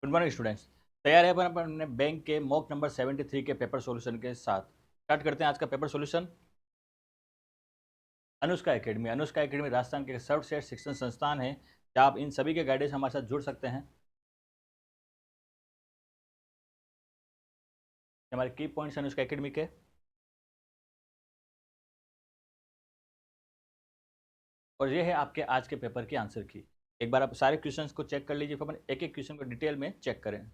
Good morning students. तैयार है अपन अपने बैंक के मॉक नंबर 73 के पेपर सॉल्यूशन के साथ। स्टार्ट करते हैं आज का paper solution. Anushka academy Rajasthan के सर्वश्रेष्ठ शिक्षण संस्थान है जहाँ आप इन सभी के गाइडेंस हमारे साथ जुड़ सकते हैं। हमारे की पॉइंट्स अनुष्का एकेडमी के, और ये है आपके आज के पेपर की आंसर की। एक बार आप सारे क्वेश्चंस को चेक कर लीजिए, फिर अपन एक एक क्वेश्चन को डिटेल में चेक करें।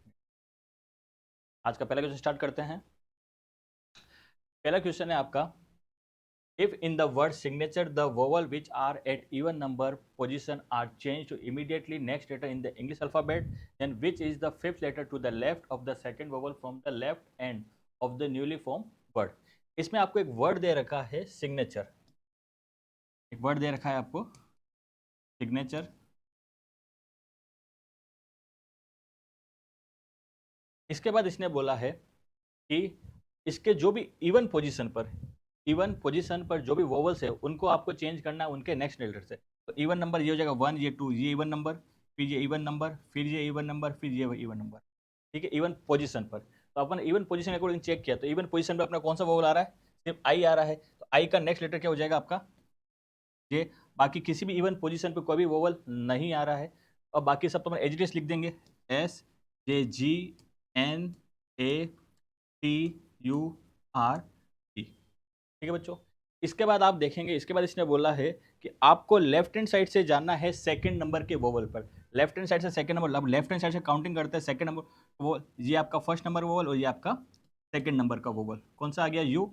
आज का पहला क्वेश्चन स्टार्ट करते हैं। पहला क्वेश्चन है आपका, if in the word signature the vowel which are at even number position are changed to immediately next letter in the English alphabet, then which is the fifth letter to the left of the second vowel from the left end of the newly formed word? इसमें आपको एक word दे रखा है signature, एक word दे रखा है आपको signature. इसके बाद इसने बोला है कि इसके जो भी इवन पोजीशन पर जो भी वोवल्स है उनको आपको चेंज करना है उनके नेक्स्ट लेटर से। तो इवन नंबर ये हो जाएगा 1, ये 2, ये इवन नंबर, फिर ये इवन नंबर, फिर ये इवन नंबर, फिर ये इवन नंबर। ठीक है, इवन पोजीशन पर। तो अपन इवन पोजीशन अकॉर्डिंग चेक किया तो इवन पोजीशन पर अपना कौन सा वोवल आ रहा है, सिर्फ आई आ रहा है। तो आई का नेक्स्ट लेटर क्या हो जाएगा आपका ये। बाकी किसी भी इवन पोजीशन पर कोई भी वोवल नहीं आ रहा है। और बाकी सब तो अपन एच लिख देंगे, S J G N A T U R T. ठीक है बच्चों। इसके बाद आप देखेंगे, इसके बाद इसने बोला है कि आपको लेफ्ट हैंड साइड से जानना है सेकंड नंबर के वोवल पर। लेफ्ट हैंड साइड से सेकंड नंबर, अब लेफ्ट हैंड साइड से काउंटिंग करते हैं सेकंड नंबर वो, ये आपका फर्स्ट नंबर वोवल और ये आपका सेकंड नंबर का वोवल कौन सा आ गया, यू।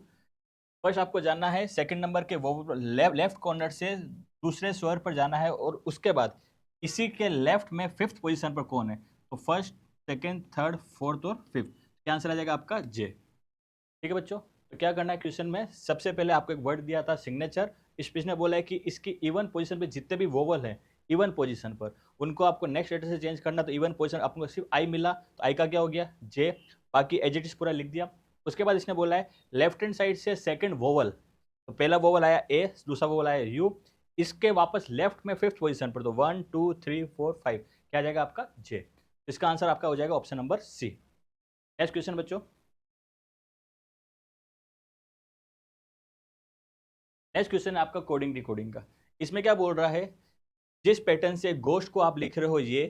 फर्स्ट आपको जानना है सेकंड नंबर के वोवल, लेफ्ट कॉर्नर से दूसरे स्वर पर जाना है, और उसके बाद इसी के लेफ्ट में फिफ्थ पोजिशन पर कौन है। तो फर्स्ट, सेकेंड, थर्ड, फोर्थ और फिफ्थ। क्या आंसर आ जाएगा आपका जे। ठीक है बच्चों। तो क्या करना है क्वेश्चन में, सबसे पहले आपको एक वर्ड दिया था सिग्नेचर। इसने बोला है कि इसकी इवन पोजीशन पे जितने भी वोवल हैं इवन पोजीशन पर उनको आपको नेक्स्ट लेटर से चेंज करना। तो इवन पोजीशन आपको सिर्फ आई मिला, तो आई का क्या हो गया जे। बाकी एडजेक्टिव्स पूरा लिख दिया। उसके बाद इसने बोला है लेफ्ट हैंड साइड से सेकंड वोवल, तो पहला वोवल आया ए, दूसरा वोवल आया यू, इसके वापस लेफ्ट में फिफ्थ पोजीशन पर, तो 1 2 3 4 5 क्या आ जाएगा आपका जे। इसका आंसर आपका हो जाएगा option number C. Next question बच्चों। नेक्स्ट क्वेश्चन है आपका कोडिंग डिकोडिंग का। इसमें क्या बोल रहा है, जिस पैटर्न से गोश्त को आप लिख रहे हो ये,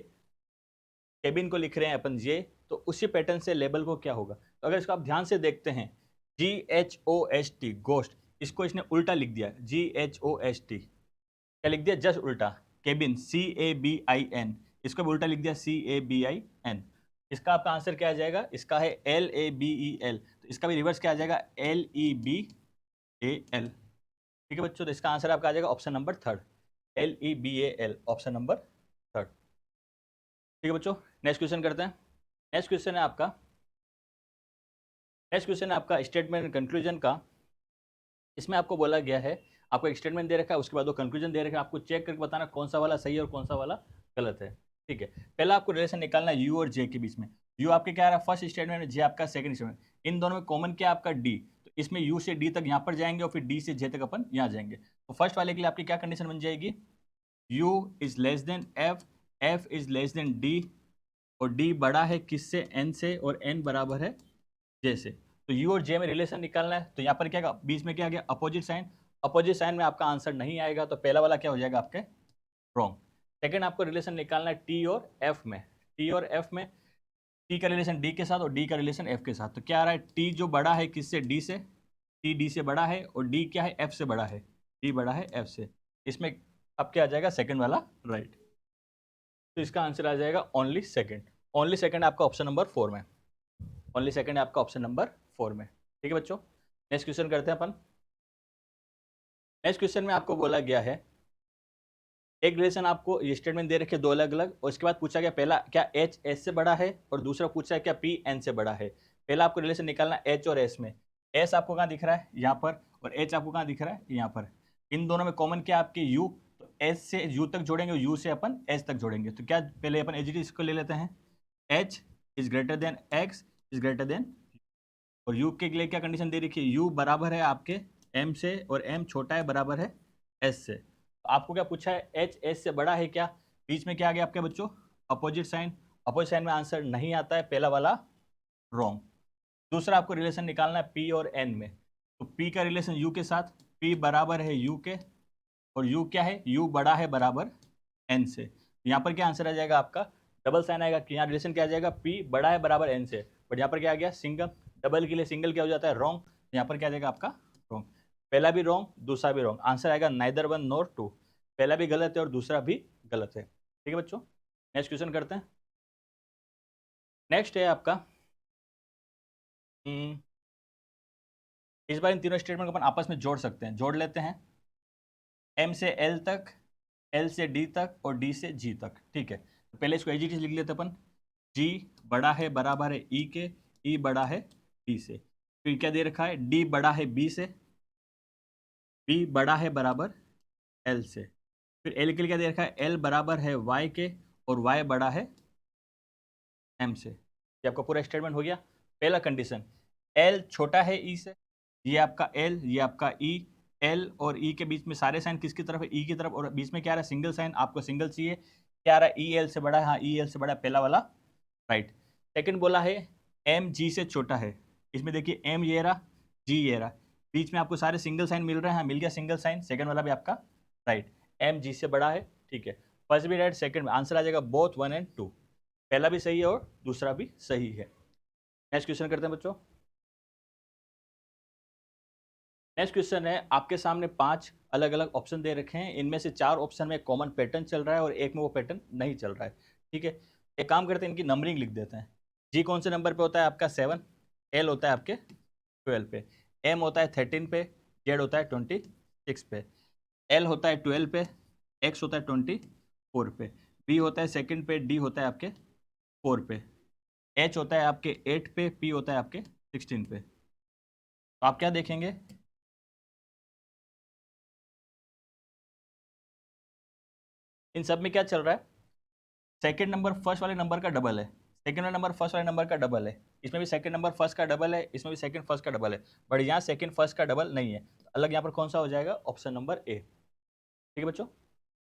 केबिन को लिख रहे हैं अपन ये, तो उसी पैटर्न से लेबल को क्या होगा। तो अगर इसको आप ध्यान से देखते हैं, GHOST गोश्त, इसको इसने उल्टा लिख दिया, GHOST क्या लिख दिया, जस्ट उल्टा। केबिन CABIN, इसको भी उल्टा लिख दिया CABIN। इसका आपका आंसर क्या आ जाएगा, इसका है LABEL, तो इसका भी रिवर्स क्या आ जाएगा LEBAL। ठीक है बच्चों, तो इसका आंसर आपका आ जाएगा option number third, LEBAL, option number third. ठीक है बच्चों, नेक्स्ट क्वेश्चन करते हैं। नेक्स्ट क्वेश्चन है आपका, स्टेटमेंट कंक्लूजन का। इसमें आपको बोला गया है, आपको एक स्टेटमेंट दे रखा है, उसके बाद वो कंक्लूजन दे रखा है, आपको चेक करके बताना कौन सा वाला सही है और कौन सा वाला गलत है। ठीक है, पहला आपको रिलेशन निकालना है यू और जे के बीच में। यू आपके क्या आ रहा है फर्स्ट स्टेटमेंट में, जे आपका सेकंड स्टेटमेंट। इन दोनों में कॉमन क्या आपका डी, तो इसमें यू से डी तक यहाँ पर जाएंगे और फिर डी से जे तक अपन यहाँ जाएंगे। तो फर्स्ट वाले के लिए आपकी क्या कंडीशन बन जाएगी, u is less than F, F is less than D, और डी बड़ा है किससे, n से, और n बराबर है j से। तो u और j में रिलेशन निकालना है, तो यहाँ पर क्या बीच में क्या आ गया अपोजिट साइन। अपोजिट साइन में आपका आंसर नहीं आएगा, तो पहला वाला क्या हो जाएगा आपके रॉन्ग। सेकेंड आपको रिलेशन निकालना है t और f में। t और f में t का रिलेशन d के साथ और d का रिलेशन f के साथ। तो क्या आ रहा है, t जो बड़ा है किससे, d से, t d से बड़ा है, और d क्या है f से बड़ा है, d बड़ा है f से। इसमें अब क्या आ जाएगा सेकंड वाला राइट। तो इसका आंसर आ जाएगा ओनली सेकंड। ओनली सेकंड आपका ऑप्शन नंबर 4 में, ओनली सेकंड आपका ऑप्शन नंबर 4 में। ठीक है बच्चों, नेक्स्ट क्वेश्चन करते हैं अपन। नेक्स्ट क्वेश्चन में आपको बोला गया है, एक रिलेशन आपको ये स्टेटमेंट दे रखे दो अलग अलग, और इसके बाद पूछा गया पहला क्या h s से बड़ा है, और दूसरा पूछा है क्या p n से बड़ा है। पहला आपको रिलेशन निकालना h और s में। s आपको कहाँ दिख रहा है यहाँ पर, और h आपको कहाँ दिख रहा है यहाँ पर। इन दोनों में कॉमन क्या आपके u, तो s से u तक जोड़ेंगे, u से अपन s तक जोड़ेंगे। तो क्या पहले अपन एच इसको ले लेते हैं, h is greater than x is greater than, और u के लिए क्या कंडीशन दे रखी है, u बराबर है आपके m से, और m छोटा है बराबर है s से। तो आपको क्या पूछा है, h s से बड़ा है क्या, बीच में क्या आ गया आपके बच्चों अपोजिट साइन, अपोजिट साइन में आंसर नहीं आता है, पहला वाला रॉन्ग। दूसरा आपको रिलेशन निकालना है पी और एन में, तो पी का रिलेशन यू के साथ, पी बराबर है यू के, और यू क्या है, यू बड़ा है बराबर एन से। यहाँ पर क्या आंसर आ जाएगा आपका, डबल साइन आएगा कि यहाँ रिलेशन क्या आ जाएगा, पी बड़ा है बराबर एन से, बट यहाँ पर क्या आ गया सिंगल, डबल के लिए सिंगल क्या हो जाता है रॉन्ग, यहाँ पर क्या आ जाएगा आपका रॉन्ग। पहला भी रॉन्ग, दूसरा भी रॉन्ग, आंसर आएगा नाइदर वन नॉर टू, पहला भी गलत है और दूसरा भी गलत है। ठीक है बच्चों, नेक्स्ट क्वेश्चन करते हैं। नेक्स्ट है आपका इस बार इन तीनों स्टेटमेंट को अपन आपस में जोड़ सकते हैं, जोड़ लेते हैं। एम से एल तक, एल से डी तक और डी से जी तक। ठीक है, तो पहले इसको एजीटी लिख लेते अपन, जी बड़ा है बराबर है ई के, ई बड़ा है बी से, फिर क्या दे रखा है, डी बड़ा है बी से, बी बड़ा है बराबर एल से, फिर एल के लिए क्या दे रखा है, एल बराबर है वाई के और वाई बड़ा है एम से। ये आपका पूरा स्टेटमेंट हो गया। पहला कंडीशन, एल छोटा है ई से, ये आपका एल, ये आपका ई, एल और ई के बीच में सारे साइन किसकी तरफ है, ई की तरफ, और बीच में क्या आ रहा है सिंगल साइन, आपको सिंगल चाहिए, क्या आ रहा है, ई एल से बड़ा है, हाँ ई एल से बड़ा है, पहला वाला राइट। सेकंड बोला है एम जी से छोटा है, इसमें देखिए एम ये रहा, जी ये रहा, बीच में आपको सारे सिंगल साइन मिल रहे हैं, हाँ मिल गया सिंगल साइन, सेकंड वाला भी आपका राइट, एम जी से बड़ा है। ठीक है, फर्स्ट भी राइट, सेकंड में आंसर आ जाएगा बोथ 1 एंड 2, पहला भी सही है और दूसरा भी सही है। नेक्स्ट क्वेश्चन करते हैं बच्चों। नेक्स्ट क्वेश्चन है, आपके सामने 5 अलग अलग ऑप्शन दे रखे हैं, इनमें से 4 ऑप्शन में कॉमन पैटर्न चल रहा है और एक में वो पैटर्न नहीं चल रहा है। ठीक है, एक काम करते हैं, इनकी नंबरिंग लिख देते हैं। जी कौन से नंबर पे होता है आपका 7, एल होता है आपके 12 पे, एम होता है 13 पे, जेड होता है 26 पे, एल होता है 12 पे, एक्स होता है 24 पे, बी होता है सेकंड पे, डी होता है आपके 4 पे, एच होता है आपके 8 पे, पी होता है आपके 16 पे। तो आप क्या देखेंगे, इन सब में क्या चल रहा है, सेकंड नंबर फर्स्ट वाले नंबर का डबल है, सेकंड वाला नंबर फर्स्ट वाले नंबर का डबल है, इसमें भी सेकंड नंबर फर्स्ट का डबल है, इसमें भी सेकंड फर्स्ट का डबल है, बट यहाँ सेकंड फर्स्ट का डबल नहीं है, तो अलग यहाँ पर कौन सा हो जाएगा, ऑप्शन नंबर ए। ठीक है बच्चों,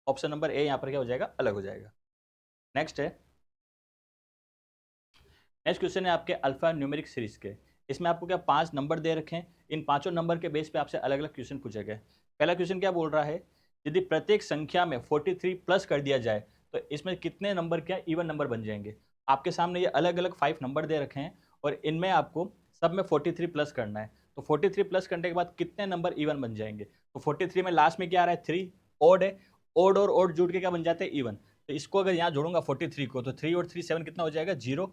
ऑप्शन नंबर ए यहाँ पर क्या हो जाएगा, अलग हो जाएगा। नेक्स्ट है, नेक्स्ट क्वेश्चन है आपके अल्फा न्यूमेरिक सीरीज के, इसमें आपको क्या 5 नंबर दे रखे हैं, इन पांचों नंबर के बेस पे आपसे अलग अलग क्वेश्चन पूछे गए। पहला क्वेश्चन क्या बोल रहा है, यदि प्रत्येक संख्या में 43 प्लस कर दिया जाए तो इसमें कितने नंबर क्या इवन नंबर बन जाएंगे। आपके सामने ये अलग अलग 5 नंबर दे रखे हैं और इनमें आपको सब में 43 प्लस करना है, तो 43 प्लस करने के बाद कितने नंबर इवन बन जाएंगे। तो 43 में लास्ट में क्या आ रहा है 3, ओड है, ओड और ओड जुड़ के क्या बन जाते हैं इवन, तो इसको अगर यहाँ जोड़ूंगा 43 को, तो 3 और 3 7 कितना हो जाएगा 0,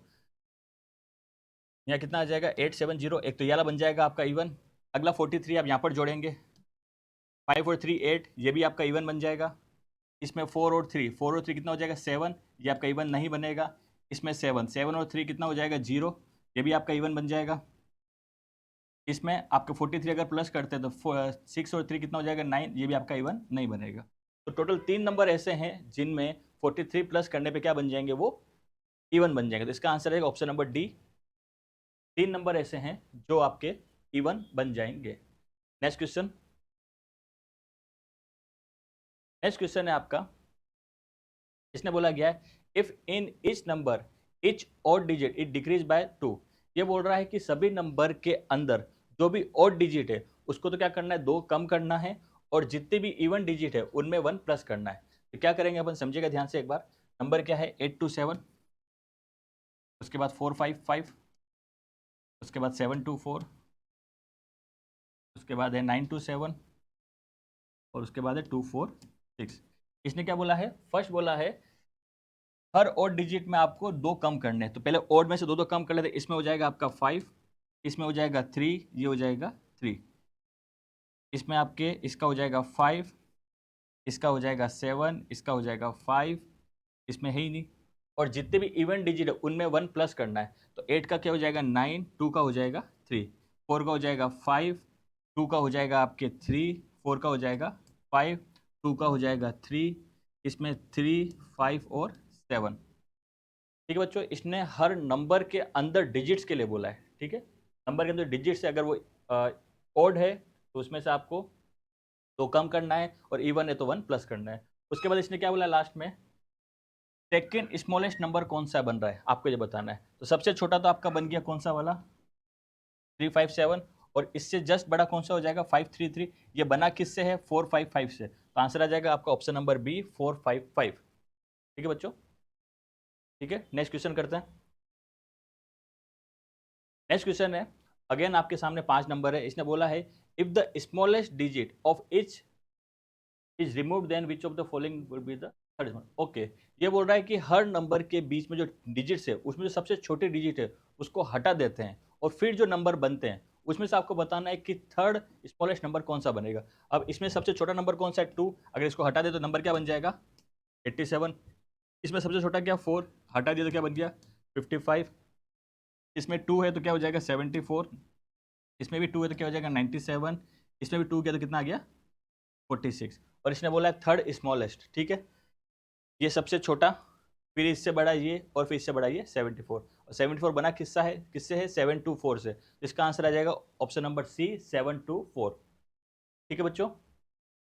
यहाँ कितना आ जाएगा 870, एक तो ये वाला बन जाएगा आपका इवन। अगला 43 आप यहाँ पर जोड़ेंगे, 5 और 3 8, ये भी आपका इवन बन जाएगा। इसमें 4 और 3, 4 और 3 कितना हो जाएगा 7, ये आपका इवन नहीं बनेगा। इसमें 7, 7 और 3 कितना हो जाएगा 0, ये भी आपका इवन बन जाएगा। इसमें आपके 43 अगर प्लस करते हैं तो 6 और 3 कितना हो जाएगा 9, ये भी आपका इवन नहीं बनेगा। तो टोटल 3 नंबर ऐसे हैं जिनमें 43 प्लस करने पे क्या बन जाएंगे, वो इवन बन जाएंगे, तो इसका आंसर है ऑप्शन नंबर डी। 3 नंबर ऐसे हैं जो आपके इवन बन जाएंगे। नेक्स्ट क्वेश्चन, नेक्स्ट क्वेश्चन है आपका, इसने बोला गया है if in each number etch odd digit it decrease by 2, ये बोल रहा है कि सभी नंबर के अंदर जो भी ऑड डिजिट है उसको तो क्या करना है 2 कम करना है, और जितने भी इवन डिजिट है उनमें 1 प्लस करना है। तो क्या करेंगे अपन, समझिएगा ध्यान से एक बार। नंबर क्या है 827, उसके बाद 455, उसके बाद 724, उसके बाद है 927 और उसके बाद है 246। इसने क्या बोला है, फर्स्ट बोला है हर ओड डिजिट में आपको 2 कम करने हैं, तो पहले ओड में से 2 कम कर लेते, इसमें हो जाएगा आपका 5, इसमें हो जाएगा 3, ये हो जाएगा 3, इसमें आपके इसका हो जाएगा 5, इसका हो जाएगा 7, इसका हो जाएगा 5, इसमें है ही नहीं, और जितने भी इवन डिजिट है उनमें 1 प्लस करना है। तो 8 का क्या हो जाएगा 9, 2 का हो जाएगा 3, 4 का हो जाएगा 5, 2 का हो जाएगा आपके 3, 4 का हो जाएगा 5, 2 का हो जाएगा 3, इसमें 3, 5 और 7। ठीक है बच्चों, इसने हर नंबर के अंदर डिजिट्स के लिए बोला है। ठीक है, नंबर के अंदर डिजिट से अगर वो ओड है तो उसमें से आपको 2 कम करना है, और इवन है तो 1 प्लस करना है। उसके बाद इसने क्या बोला लास्ट में, सेकेंड स्मॉलेस्ट नंबर कौन सा बन रहा है आपको ये बताना है। तो सबसे छोटा तो आपका बन गया कौन सा वाला 357, और इससे जस्ट बड़ा कौन सा हो जाएगा 533। ये बना किससे है 455 से, तो आंसर आ जाएगा आपका ऑप्शन नंबर बी 455। ठीक है बच्चों, ठीक है। नेक्स्ट क्वेश्चन करते हैं। नेक्स्ट क्वेश्चन है, अगेन आपके सामने 5 नंबर है। इसने बोला है if the smallest digit of each is remove then which of the following will be the third one. Okay, ये बोल रहा है कि हर नंबर के बीच में जो डिजिट्स है उसमें जो सबसे छोटी डिजिट है उसको हटा देते हैं, और फिर जो नंबर बनते हैं उसमें से आपको बताना है कि थर्ड स्मॉलेस्ट नंबर कौन सा बनेगा। अब इसमें सबसे छोटा नंबर कौन सा है 2, अगर इसको हटा दे तो नंबर क्या बन जाएगा 87। इसमें सबसे छोटा क्या 4, हटा दिया तो क्या बन गया 55। इसमें 2 है तो क्या हो जाएगा 74। इसमें भी 2 है तो क्या हो जाएगा 97। इसमें भी 2 किया तो कितना आ गया 46। और इसने बोला है थर्ड स्मॉलेस्ट, ठीक है। ये सबसे छोटा, फिर इससे बड़ा ये, और फिर इससे बड़ा ये 74। और 74 बना किससे है 724 से। इसका आंसर आ जाएगा ऑप्शन नंबर सी 724। ठीक है बच्चों,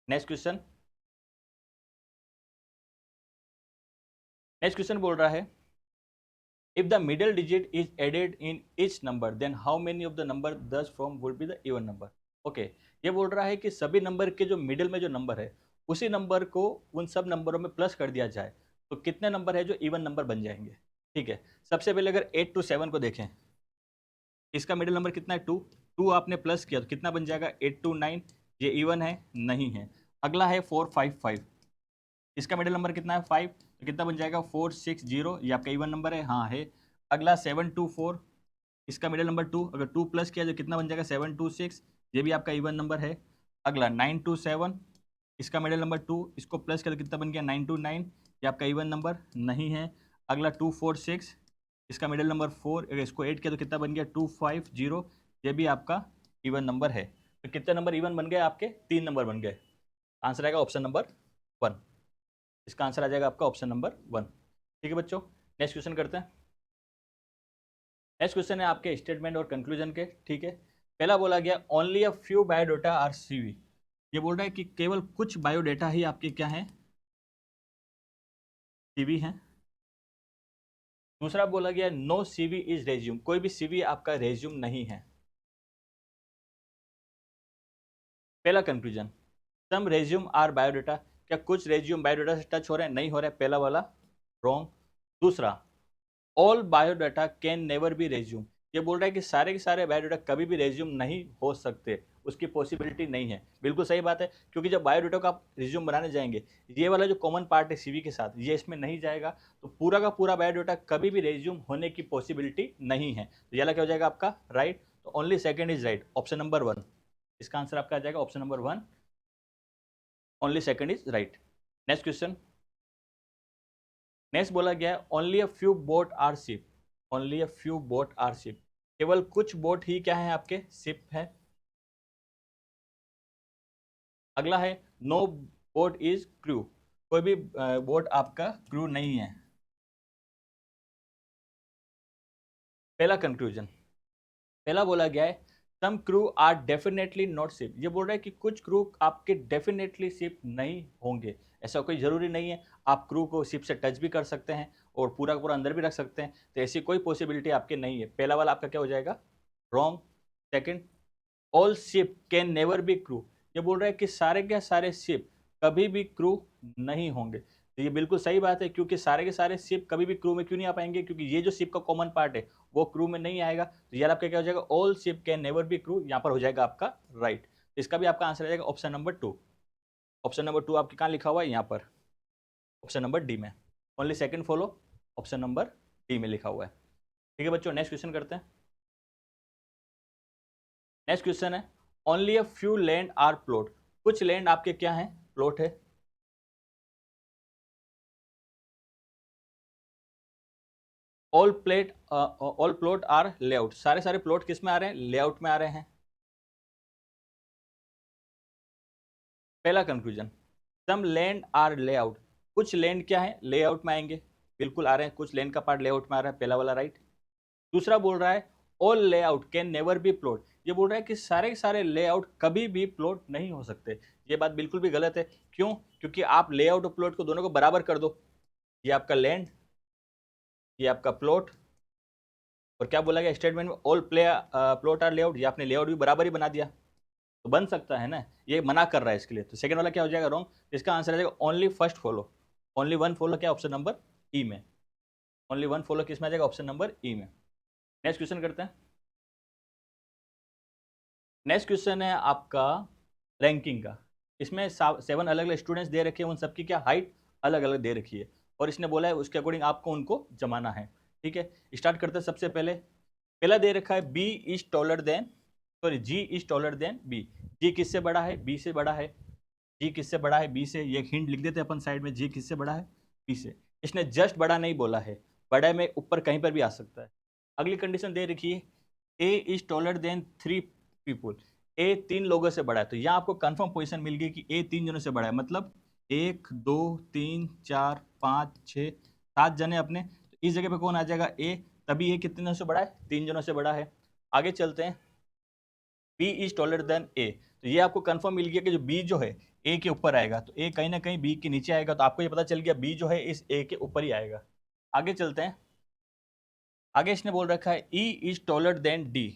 नेक्स्ट क्वेश्चन। नेक्स्ट क्वेश्चन बोल रहा है if the middle digit is added in each number then how many of the number thus from would be the even number. Okay, ये बोल रहा है कि सभी नंबर के जो मिडिल में जो नंबर है उसी नंबर को उन सब नंबरों में प्लस कर दिया जाए तो कितने नंबर है जो इवन नंबर बन जाएंगे। ठीक है, सबसे पहले अगर 8 to 7 को देखें, इसका मिडिल नंबर कितना है 2, 2 आपने प्लस किया तो कितना बन जाएगा 8 to 9, ये इवन है नहीं है। अगला है 455, इसका मिडिल नंबर कितना है 5, तो कितना बन जाएगा 460, ये आपका इवन नंबर है हाँ है। अगला 724, इसका मिडिल नंबर 2, अगर 2 प्लस किया तो कितना बन जाएगा 726, ये भी आपका इवन नंबर है। अगला 927, इसका मिडिल नंबर 2, इसको प्लस किया तो कितना बन गया 929, ये आपका इवन नंबर नहीं है। अगला 246, इसका मिडिल नंबर 4, अगर इसको 8 किया तो कितना बन गया 250, ये भी आपका इवन नंबर है। तो कितने नंबर इवन बन गए आपके 3 नंबर बन गए। आंसर आएगा ऑप्शन नंबर 1। इसका आंसर आ जाएगा आपका ऑप्शन नंबर 1। ठीक है बच्चों, नेक्स्ट क्वेश्चन करते हैं। नेक्स्ट क्वेश्चन है आपके स्टेटमेंट और कंक्लूजन के। ठीक है, पहला बोला गया only a few biodata are CV, ये बोल रहा है कि केवल कुछ बायोडाटा ही आपके क्या है सीवी हैं। दूसरा बोला गया नो सीवी इज रेज्यूम, कोई भी सीवी आपका रेज्यूम नहीं है। पहला conclusion some resume are biodata, क्या कुछ रेज्यूम बायोडाटा से टच हो रहे हैं, नहीं हो रहे, पहला वाला रॉन्ग। दूसरा all biodata can never be resume, ये बोल रहा है कि सारे के सारे बायोडाटा कभी भी रेज्यूम नहीं हो सकते, उसकी पॉसिबिलिटी नहीं है। बिल्कुल सही बात है, क्योंकि जब बायोडाटा का आप रिज्यूम बनाने जाएंगे, ये वाला जो कॉमन पार्ट है सीवी के साथ ये इसमें नहीं जाएगा, तो पूरा का पूरा बायोडाटा कभी भी रेज्यूम होने की पॉसिबिलिटी नहीं है। तो ये वाला क्या हो जाएगा आपका राइट, तो only second is right, option number 1। इसका आंसर आपका आ जाएगा option number 1, only second is right. Next question. Next बोला गया only a few boat are ship, only a few boat are ship, केवल कुछ बोट ही क्या है आपके शिप है। अगला है नो बोट इज क्रू, कोई भी बोट आपका क्रू नहीं है। पहला कंक्लूजन, पहला बोला गया है some crew are definitely not ship, ये बोल रहा है कि कुछ क्रू आपके डेफिनेटली शिप नहीं होंगे, ऐसा कोई जरूरी नहीं है। आप क्रू को शिप से टच भी कर सकते हैं और पूरा का पूरा अंदर भी रख सकते हैं, तो ऐसी कोई पॉसिबिलिटी आपके नहीं है। पहला वाला आपका क्या हो जाएगा wrong. Second all ship can never be crew, ये बोल रहा है कि सारे के सारे शिप कभी भी क्रू नहीं होंगे, तो ये बिल्कुल सही बात है, क्योंकि सारे के सारे शिप कभी भी क्रू में क्यों नहीं आ पाएंगे, क्योंकि ये जो शिप का कॉमन पार्ट है वो क्रू में नहीं आएगा। तो यार आपका क्या हो जाएगा all ship can never be crew, यहाँ पर हो जाएगा आपका राइट। इसका भी आपका आंसर आ जाएगा ऑप्शन नंबर 2। ऑप्शन नंबर 2 आपके कहाँ लिखा हुआ है यहाँ पर ऑप्शन नंबर डी में, only second follow option number D में लिखा हुआ है। ठीक है बच्चों, नेक्स्ट क्वेश्चन करते हैं। नेक्स्ट क्वेश्चन है only a few land are plot, कुछ लैंड आपके क्या है प्लॉट है। ऑल प्लॉट आर लेआउट, सारे सारे प्लॉट किस में आ रहे हैं लेआउट में आ रहे हैं। पहला conclusion some land are layout, कुछ लैंड क्या है लेआउट में आएंगे, बिल्कुल आ रहे हैं, कुछ लैंड का पार्ट लेआउट में आ रहा है, पहला वाला राइट। दूसरा बोल रहा है all layout can never be plot, ये बोल रहा है कि सारे के सारे लेआउट कभी भी प्लॉट नहीं हो सकते। ये बात बिल्कुल भी गलत है, क्यों, क्योंकि आप लेआउट और प्लॉट को दोनों को बराबर कर दो, ये आपका लैंड, ये आपका प्लॉट, और क्या बोला गया स्टेटमेंट में, ऑल प्लॉट आर लेआउट, ये आपने लेआउट भी बराबर ही बना दिया, तो बन सकता है ना, ये मना कर रहा है इसके लिए, तो सेकंड वाला क्या हो जाएगा रॉन्ग, इसका आंसर आ जाएगा only first follow, only one follow क्या ऑप्शन नंबर ई में, ओनली वन फॉलो किस में आ जाएगा ऑप्शन नंबर ई में। नेक्स्ट क्वेश्चन करते हैं। नेक्स्ट क्वेश्चन है आपका रैंकिंग का, इसमें 7 अलग अलग स्टूडेंट्स दे रखे हैं, उन सबकी क्या हाइट अलग अलग दे रखी है, और इसने बोला है उसके अकॉर्डिंग आपको उनको जमाना है। ठीक है, स्टार्ट करते हैं। सबसे पहले पहला दे रखा है B is taller than, sorry G is taller than B, G किससे बड़ा है, बी से बड़ा है, जी किससे बड़ा है, बी से, ये हिंट लिख देते हैं अपन साइड में, जी किससे बड़ा है, बी से। इसने जस्ट बड़ा नहीं बोला है, बड़ा में ऊपर कहीं पर भी आ सकता है। अगली कंडीशन दे रखी है ए इज टॉलर देन 3 पीपुल, ए 3 लोगों से बड़ा है, तो यहाँ आपको कंफर्म पोजीशन मिल गई कि ए 3 जनों से बड़ा है, मतलब 1 2 3 4 5 6 7 जने अपने, तो इस जगह पे कौन आ जाएगा ए, तभी ए कितने जनों से बड़ा है, 3 जनों से बड़ा है। आगे चलते हैं, बी इज टॉलर देन ए, तो ये आपको कंफर्म मिल गया कि जो बी जो है ए के ऊपर आएगा, तो ए कहीं ना कहीं बी के नीचे आएगा, तो आपको ये पता चल गया बी जो है इस ए के ऊपर ही आएगा। आगे चलते हैं, आगे इसने बोल रखा है E is taller than D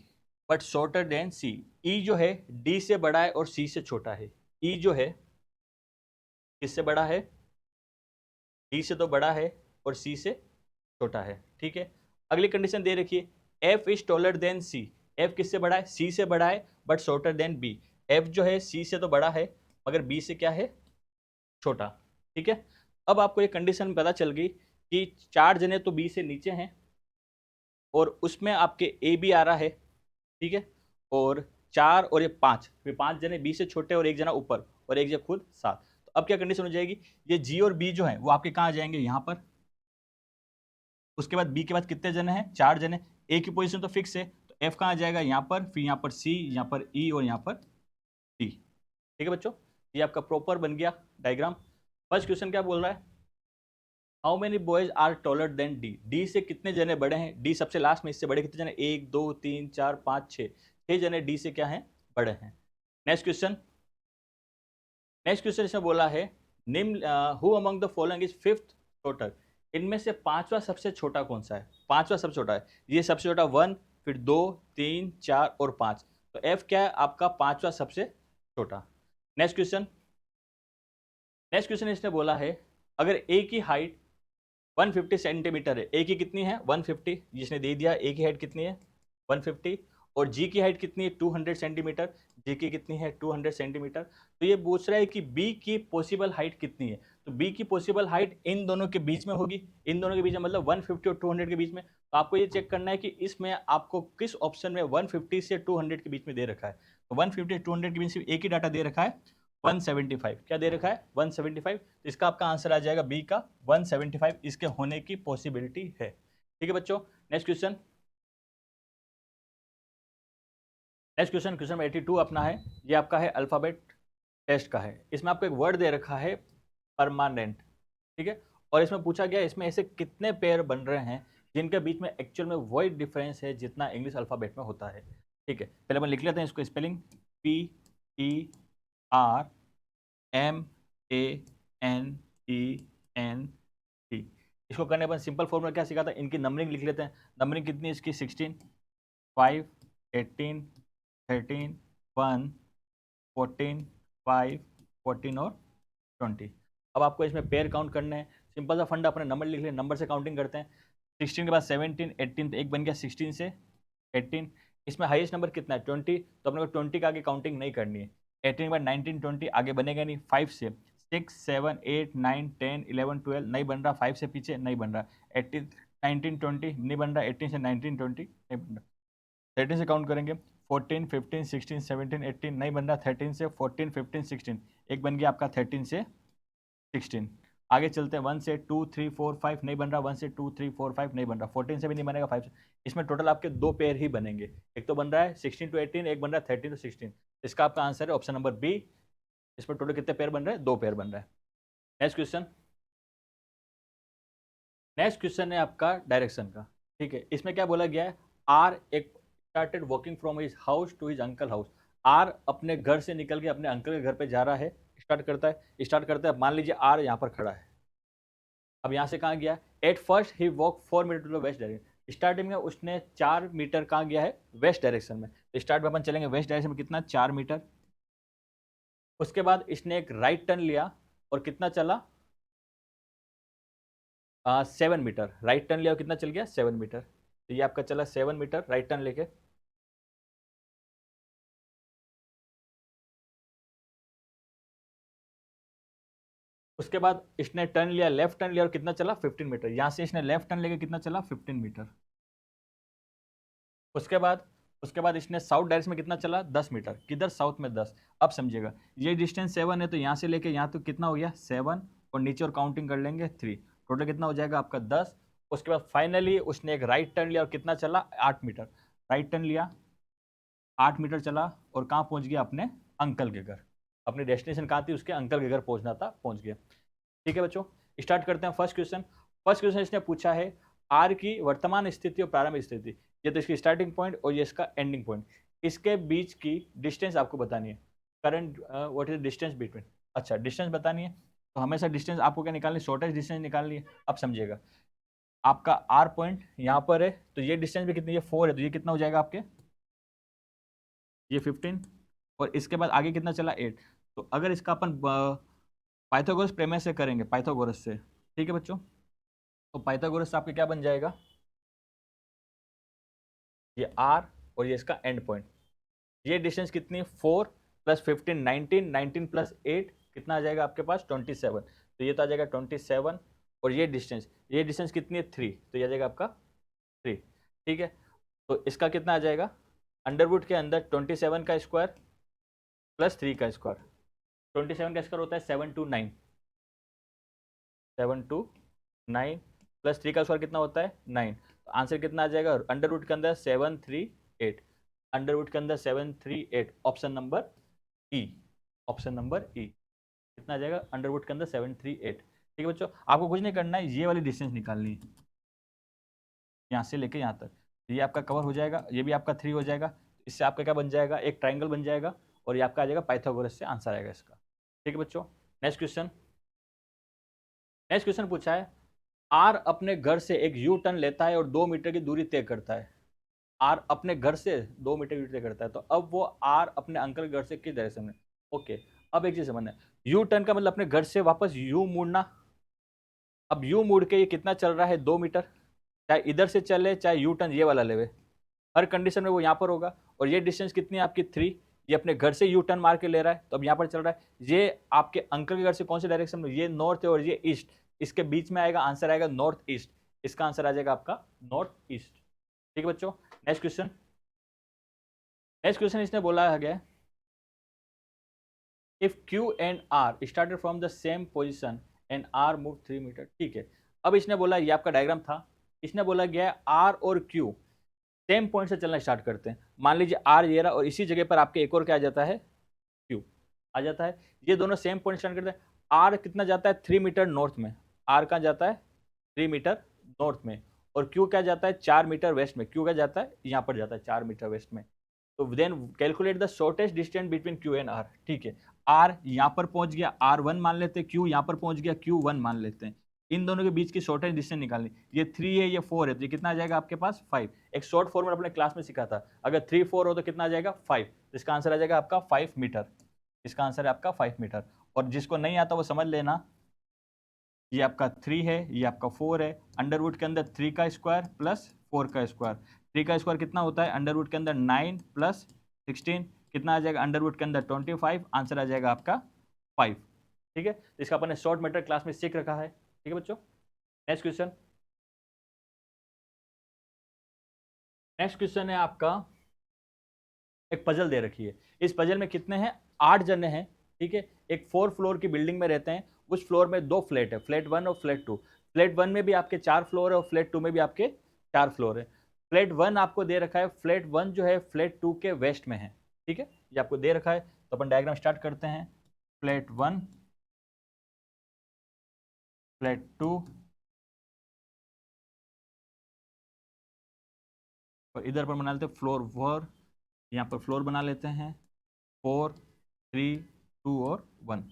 but shorter than C, E जो है डी से बड़ा है और सी से छोटा है, ई जो है किससे बड़ा है, डी से तो बड़ा है और सी से छोटा है। ठीक है, अगली कंडीशन दे रखिए F is taller than C, F किससे बड़ा है, सी से बड़ा है but shorter than B, F जो है सी से तो बड़ा है मगर बी से क्या है, छोटा। ठीक है, अब आपको ये कंडीशन पता चल गई कि 4 जने तो बी से नीचे हैं और उसमें आपके ए भी आ रहा है। ठीक है, और 4 और ये 5, फिर 5 जने बी से छोटे और एक जना ऊपर और एक जगह खुद 7, तो अब क्या कंडीशन हो जाएगी, ये जी और बी जो है वो आपके कहाँ आ जाएंगे, यहाँ पर, उसके बाद बी के बाद कितने जने हैं, 4 जने, ए की पोजीशन तो फिक्स है, तो एफ कहाँ आ जाएगा, यहाँ पर, फिर यहाँ पर सी, यहाँ पर ई और यहाँ पर डी। ठीक है बच्चों, ये आपका प्रॉपर बन गया डायग्राम। फर्स्ट क्वेश्चन क्या बोल रहा है, how many boys are taller than D, D से कितने जने बड़े हैं, डी सबसे लास्ट में, इससे बड़े कितने जने, 1 2 3 4 5 6, 6 जने डी से क्या हैं, बड़े हैं। नेक्स्ट क्वेश्चन, नेक्स्ट क्वेश्चन इसमें बोला है निम्न who among the following is fifth shorter, इनमें से पांचवा सबसे छोटा कौन सा है, पांचवा सबसे छोटा है, ये सबसे छोटा 1, फिर 2 3 4 और 5, तो एफ क्या है आपका पांचवा सबसे छोटा। नेक्स्ट क्वेश्चन, नेक्स्ट क्वेश्चन इसने बोला है अगर ए की हाइट 150 सेंटीमीटर है, ए की कितनी है 150, जिसने दे दिया ए की हाइट कितनी है 150, और जी की हाइट कितनी है 200 सेंटीमीटर, जी की कितनी है 200 सेंटीमीटर, तो ये पूछ रहा है कि बी की पॉसिबल हाइट कितनी है, तो बी की पॉसिबल हाइट इन दोनों के बीच में होगी, इन दोनों के बीच में मतलब 150 और 200 के बीच में, तो आपको ये चेक करना है कि इसमें आपको किस ऑप्शन में 150 से 200 के बीच में दे रखा है, तो 150 200 के बीच में एक ही डाटा दे रखा है 175, क्या दे रखा है 175, तो इसका आपका आंसर आ जाएगा बी का 175, इसके होने की पॉसिबिलिटी है। ठीक है बच्चों, next question, next question, question 82 अपना है, ये आपका है अल्फाबेट टेस्ट का है, इसमें आपको एक वर्ड दे रखा है परमानेंट। ठीक है, और इसमें पूछा गया इसमें ऐसे कितने पेयर बन रहे हैं जिनके बीच में एक्चुअल में वही डिफरेंस है जितना इंग्लिश अल्फाबेट में होता है। ठीक है, पहले अपन लिख लेते हैं इसको, spelling P E R M A N E N T, इसको करने पर सिंपल फॉर्मूला क्या सीखा था, इनकी नंबरिंग लिख लेते हैं, नंबरिंग कितनी है इसकी 16 5 18 13 1 14 5 14 और 20। अब आपको इसमें पेयर काउंट करने हैं, सिंपल सा फंडा, अपने नंबर लिख लें, नंबर से काउंटिंग करते हैं, 16 के बाद 17 18, तो एक बन गया 16 से 18, इसमें हाईएस्ट नंबर कितना है 20, तो अपने को 20 का आगे काउंटिंग नहीं करनी है, 18 के बाद 19 20 आगे बनेगा नहीं, 5 से 6 7 8 9 10 11 12 नहीं बन रहा, 5 से पीछे नहीं बन रहा, 18 19 20 नहीं बन रहा, 18 से 19 20 नहीं बन रहा, 13 से काउंट करेंगे 14 15 16 17 18 नहीं बन रहा, 13 से 14 15 16 एक बन गया आपका 13 से 16। आगे चलते हैं 1 से 2 3 4 5 नहीं बन रहा, 1 से 2 3 4 5 नहीं बन रहा, 14 से भी नहीं बनेगा, 5 से, इसमें टोटल आपके 2 पेयर ही बनेंगे, एक तो बन रहा है 16 to 18, एक बन रहा है 13 to 16, इसका आपका आंसर है ऑप्शन नंबर बी, इसमें टोटल कितने पेयर बन रहे हैं 2 पेयर बन रहा है। नेक्स्ट क्वेश्चन, नेक्स्ट क्वेश्चन है आपका डायरेक्शन का। ठीक है, इसमें क्या बोला गया है, आर एक started walking from his house to his uncle house, R अपने घर से निकल के अपने अंकल के घर पे जा रहा है, स्टार्ट करता है मान लीजिए आर यहाँ पर खड़ा है, अब यहाँ से कहाँ गया, at first he walk 4 meter to the west direction, starting में उसने 4 मीटर कहाँ गया है, वेस्ट डायरेक्शन में। तो स्टार्ट में अपन चलेंगे वेस्ट डायरेक्शन में, कितना 4 मीटर। उसके बाद इसने एक राइट टर्न लिया और कितना चला, 7 मीटर राइट टर्न लिया और कितना चल गया, 7 मीटर। तो ये आपका चला 7 मीटर राइट टर्न लेके। उसके बाद इसने टर्न लिया, लेफ्ट टर्न लिया और कितना चला, 15 मीटर। यहाँ से इसने लेफ्ट टर्न लेके कितना चला, 15 मीटर। उसके बाद इसने साउथ डायरेक्शन में कितना चला, 10 मीटर। किधर, साउथ में 10। अब समझिएगा, ये डिस्टेंस 7 है, तो यहाँ से लेके यहाँ तो कितना हो गया 7, और नीचे और काउंटिंग कर लेंगे 3, टोटल कितना हो जाएगा आपका 10। उसके बाद फाइनली उसने एक राइट टर्न लिया और कितना चला, 8 मीटर। राइट टर्न लिया, 8 मीटर चला और कहाँ पहुँच गया, अपने अंकल के घर। अपनी डेस्टिनेशन कहाँ थी, उसके अंकल के घर पहुँचना था, पहुँच गया। ठीक है बच्चों, स्टार्ट करते हैं फर्स्ट क्वेश्चन। फर्स्ट क्वेश्चन इसने पूछा है आर की वर्तमान स्थिति और प्रारंभिक स्थिति, ये तो इसकी स्टार्टिंग पॉइंट और ये इसका एंडिंग पॉइंट, इसके बीच की डिस्टेंस आपको बतानी है। Current what is distance between, अच्छा डिस्टेंस बतानी है, तो हमेशा डिस्टेंस आपको क्या निकालनी है, शॉर्टेस्ट डिस्टेंस निकालनी है। अब समझिएगा, आपका आर पॉइंट यहाँ पर है, तो ये डिस्टेंस भी कितनी है, 4 है, तो ये कितना हो जाएगा आपके, ये 15, और इसके बाद आगे कितना चला, 8। तो अगर इसका अपन पाइथागोरस प्रमेय से करेंगे, पाइथागोरस से, ठीक है बच्चों, तो पाइथागोरस आपके क्या बन जाएगा, ये आर और ये इसका एंड पॉइंट, ये डिस्टेंस कितनी, 4 प्लस 15 19, 19 प्लस 8 कितना आ जाएगा आपके पास, 27। तो ये तो आ जाएगा 27, और ये डिस्टेंस कितनी है, 3, तो ये आ जाएगा आपका 3। ठीक है, तो इसका कितना आ जाएगा, अंडरवुड के अंदर 27 का स्क्वायर प्लस 3 का स्क्वायर, 27 का स्क्वायर होता है 729, 729 प्लस 3 का स्क्वायर कितना होता है, 9। तो आंसर कितना आ जाएगा, अंडरवुड के अंदर 738, अंडरवुड के अंदर 738, ऑप्शन नंबर ई, ऑप्शन नंबर ई कितना आ जाएगा, अंडरवुड के अंदर 738। ठीक है बच्चों, आपको कुछ नहीं करना है, ये वाली डिस्टेंस निकालनी है, यहाँ से लेके यहाँ तक, ये आपका कवर हो जाएगा, ये भी आपका 3 हो जाएगा। इससे आपका क्या बन जाएगा, एक ट्राइंगल बन जाएगा, और ये आपका आ जाएगा पाइथागोरस से आंसर आएगा इसका। ठीक है बच्चों, नेक्स्ट क्वेश्चन। नेक्स्ट क्वेश्चन पूछा है, आर अपने घर से एक यू टर्न लेता है और 2 मीटर की दूरी तय करता है। आर अपने घर से 2 मीटर की दूरी तय करता है, तो अब वो आर अपने अंकल के घर से किस डायरेक्शन में, ओके। अब एक चीज समझना है, यू टर्न का मतलब अपने घर से वापस यू मुड़ना। अब यू मुड़ के ये कितना चल रहा है, 2 मीटर, चाहे इधर से चले चाहे यू टर्न ये वाला लेवे, हर कंडीशन में वो यहाँ पर होगा। और ये डिस्टेंस कितनी है आपकी, 3, ये अपने घर से यू टर्न मार के ले रहा है, तो अब यहाँ पर चल रहा है। ये आपके अंकल के घर से कौन से डायरेक्शन में, ये नॉर्थ है और ये ईस्ट, इसके बीच में आएगा, आंसर आएगा नॉर्थ ईस्ट, इसका आंसर आ जाएगा आपका नॉर्थ ईस्ट। ठीक है बच्चों, नेक्स्ट क्वेश्चन। नेक्स्ट क्वेश्चन इसने बोला है, if Q and R started from the same position and R move 3 meter. ठीक है, अब इसने बोला, ये आपका डायग्राम था, इसने बोला गया है आर और क्यू सेम पॉइंट से चलना स्टार्ट करते हैं। मान लीजिए आर ये रहा, और इसी जगह पर आपके एक और क्या आ जाता है, क्यू आ जाता है। ये दोनों सेम पॉइंट स्टार्ट करते हैं। आर कितना जाता है, 3 मीटर नॉर्थ में, आर कहाँ जाता है, 3 मीटर नॉर्थ में, और क्यू क्या जाता है, 4 मीटर वेस्ट में। क्यू क्या जाता है, यहाँ पर जाता है 4 मीटर वेस्ट में। तो then calculate the shortest distance between Q and R. ठीक है, आर यहाँ पर पहुंच गया, R1 मान लेते हैं, क्यू यहाँ पर पहुंच गया, Q1 मान लेते हैं। इन दोनों के बीच की शॉर्टेस्ट डिस्टेंस निकालनी, ये 3 है, ये 4 है, तो ये कितना आ जाएगा आपके पास, 5। एक शॉर्ट फॉर्मूला अपने क्लास में सीखा था, अगर 3 4 हो तो कितना आ जाएगा, 5। तो इसका आंसर आ जाएगा आपका 5 मीटर, इसका आंसर है आपका 5 मीटर। और जिसको नहीं आता वो समझ लेना, ये आपका 3 है, ये आपका 4 है, अंडरवुड के अंदर 3 का स्क्वायर प्लस 4 का स्क्वायर, 3 का स्क्वायर कितना होता है, अंडरवुड के अंदर 9 प्लस 16 कितना आ जाएगा, अंडरवुड के अंदर 25, आंसर आ जाएगा आपका 5। ठीक है, तो इसका अपन ने शॉर्ट मेथड क्लास में सीख रखा है। ठीक है बच्चों, नेक्स्ट क्वेश्चन। नेक्स्ट क्वेश्चन है आपका, एक पजल दे रखी है, इस पजल में कितने हैं, 8 जने हैं। ठीक है, एक 4 फ्लोर की बिल्डिंग में रहते हैं, उस फ्लोर में 2 फ्लैट है, फ्लैट 1 और फ्लैट 2। फ्लैट 1 में भी आपके 4 फ्लोर है और फ्लैट 2 में भी आपके 4 फ्लोर है। फ्लैट 1 आपको दे रखा है, फ्लैट 1 जो है फ्लैट 2 के वेस्ट में है। ठीक है, ये आपको दे रखा है, तो अपन डायग्राम स्टार्ट करते हैं। फ्लैट 1, फ्लैट 2, और इधर पर बना लेते हैं फ्लोर 4, यहाँ पर फ्लोर बना लेते हैं 4 3 2 और 1।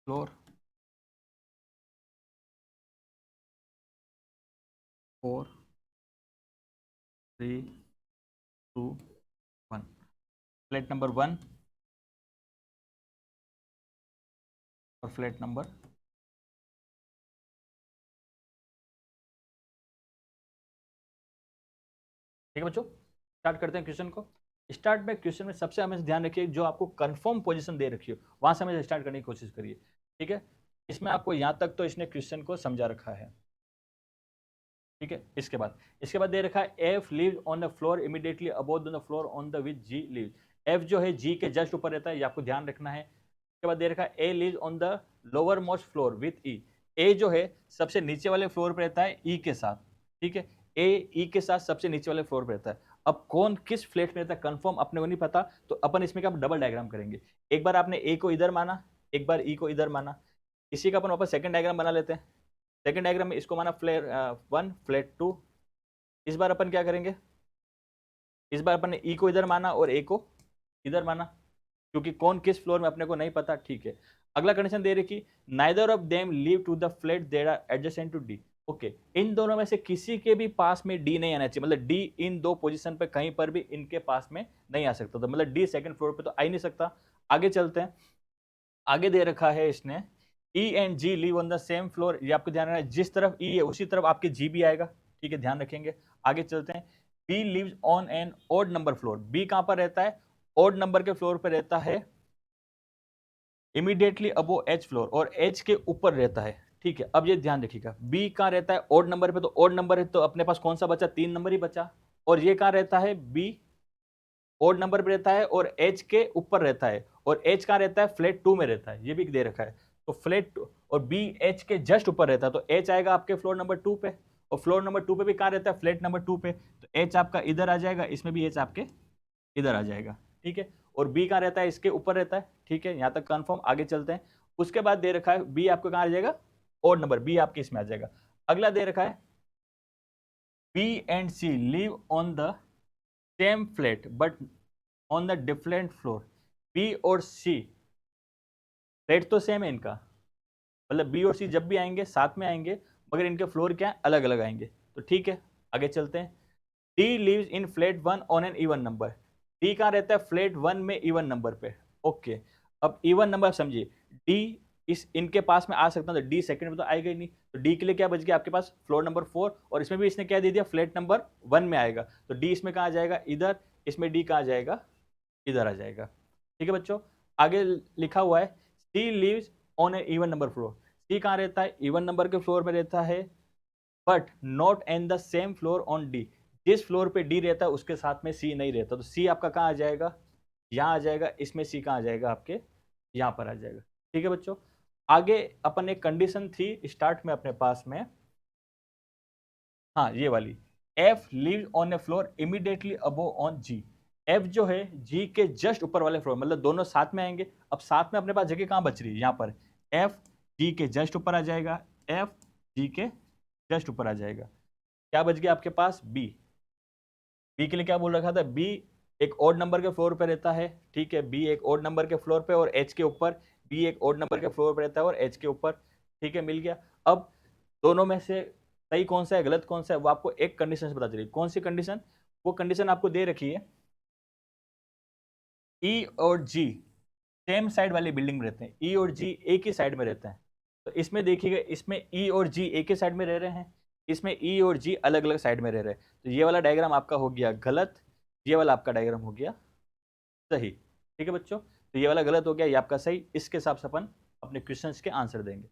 फ्लोर 4 3 2 1, फ्लैट नंबर 1 और फ्लैट नंबर ठीक है बच्चों, स्टार्ट करते हैं क्वेश्चन को। स्टार्ट में क्वेश्चन में सबसे हमें ध्यान रखिए, जो आपको कंफर्म पोजीशन दे रखी हो वहां से हमें स्टार्ट करने की कोशिश करिए। ठीक है, इसमें आपको यहां तक तो इसने क्वेश्चन को समझा रखा है। ठीक है, इसके बाद दे रखा है F live on the floor immediately above the floor on the which G live. F जो है जी के जस्ट ऊपर रहता है, ये आपको ध्यान रखना है। उसके बाद दे रखा है A leave on the lowermost floor with E. A जो है सबसे नीचे वाले फ्लोर पर रहता है ई के साथ। ठीक है, ए ई के साथ सबसे नीचे वाले फ्लोर पर रहता है। अब कौन किस फ्लैट में रहता है कंफर्म अपने को नहीं पता, तो अपन इसमें क्या डबल डायग्राम करेंगे। एक बार आपने ए को इधर माना, एक बार ई को इधर माना, इसी का अपन वापस सेकंड डायग्राम बना लेते हैं। सेकंड डायग्राम में इसको माना फ्लैट 1 फ्लैट 2। इस बार अपन क्या करेंगे, इस बार अपन ने ई को इधर माना और ए को इधर माना, क्योंकि कौन किस फ्लोर में अपने को नहीं पता। ठीक है, अगला कंडीशन दे रखी neither of them leave to the flat there are adjacent to D. Okay, इन दोनों में से किसी के भी पास में डी नहीं आना चाहिए, मतलब डी इन दो पोजीशन पे कहीं पर भी इनके पास में नहीं आ सकता, तो मतलब डी सेकंड फ्लोर पे तो आ ही नहीं सकता। आगे चलते हैं, आगे दे रखा है इसने E and G live on the same floor. ये आपको ध्यान रखना है, जिस तरफ ई है उसी तरफ आपके जी भी आएगा। ठीक है, ध्यान रखेंगे। आगे चलते हैं, B lives on an odd number floor. B कहां पर रहता है, ऑड नंबर के फ्लोर पर रहता है, इमीडिएटली अबो एच फ्लोर, और एच के ऊपर रहता है। ठीक है, अब ये ध्यान रखिएगा, बी कहां रहता है ऑड नंबर पे, तो ऑड नंबर है तो अपने पास कौन सा बचा, 3 नंबर ही बचा। और ये कहां रहता है, बी ऑड नंबर पे रहता है और एच के ऊपर रहता है, और एच कहां रहता है, फ्लैट 2 में रहता है, ये भी दे रखा है। तो फ्लैट और बी एच के जस्ट ऊपर रहता है, तो एच आएगा आपके फ्लोर नंबर 2 पे, और फ्लोर नंबर 2 पे भी कहां रहता है, फ्लैट नंबर 2 पे, तो एच आपका इधर आ जाएगा, इसमें भी एच आपके इधर आ जाएगा। ठीक है, और बी कहां रहता है, इसके ऊपर रहता है। ठीक है, यहां तक कंफर्म। आगे चलते हैं, उसके बाद दे रखा है बी आपको कहां आ जाएगा, ऑड नंबर, बी आपके इसमें आ जाएगा। अगला दे रखा है B and C live on the same flat but on the different floor. B और सी फ्लैट तो सेम है इनका, मतलब बी और सी जब भी आएंगे साथ में आएंगे, मगर इनके फ्लोर क्या है, अलग अलग आएंगे। तो ठीक है, आगे चलते हैं, D lives in flat 1 on an even number. D कहां रहता है, फ्लैट 1 में इवन नंबर पे। ओके, अब इवन नंबर समझिए, डी इस इनके पास में आ सकता है, तो डी सेकंड में तो आएगा ही नहीं, तो डी के लिए क्या बच गया आपके पास, फ्लोर नंबर 4, और इसमें भी इसने क्या दे दिया, फ्लैट नंबर 1 में आएगा, तो डी इसमें कहां आ जाएगा, इधर, इसमें डी कहां आ जाएगा, इधर आ जाएगा। ठीक है बच्चों, आगे लिखा हुआ है C lives on a even number floor. C कहां रहता है, इवन नंबर के फ्लोर में रहता है, but not an the same floor on D. जिस फ्लोर पे डी रहता है उसके साथ में सी नहीं रहता, तो सी आपका कहां आ जाएगा, यहां आ जाएगा, इसमें सी कहां आ जाएगा आपके यहां पर आ जाएगा। ठीक है बच्चों, आगे अपन एक कंडीशन थी स्टार्ट में अपने पास में, हाँ ये वाली, F live on a floor immediately above on G. F जो है जी के जस्ट ऊपर वाले फ्लोर, मतलब दोनों साथ में आएंगे। अब साथ में अपने पास जगह कहां बच रही है, यहां पर एफ जी के जस्ट ऊपर आ जाएगा, एफ जी के जस्ट ऊपर आ जाएगा। क्या बच गया आपके पास, बी। बी के लिए क्या बोल रखा था, बी एक ऑड नंबर के फ्लोर पे रहता है। ठीक है, बी एक ऑड नंबर के फ्लोर पे और एच के ऊपर, बी एक ऑड नंबर के फ्लोर पे रहता है और एच के ऊपर। ठीक है, मिल गया। अब दोनों में से सही कौन सा है, गलत कौन सा है, वो आपको एक कंडीशन से पता चलेगी। कौन सी कंडीशन, वो कंडीशन आपको दे रखी है, ई और जी सेम साइड वाली बिल्डिंग में रहते हैं, ई और जी एक ही साइड में रहते हैं। तो इसमें देखिएगा, इसमें ई और जी एक ही साइड में रह रहे हैं, इसमें ई और जी अलग अलग साइड में रह रहे हैं। तो ये वाला डायग्राम आपका हो गया गलत, ये वाला आपका डायग्राम हो गया सही। ठीक है बच्चों, तो ये वाला गलत हो गया, ये आपका सही। इसके हिसाब से अपन अपने क्वेश्चंस के आंसर देंगे।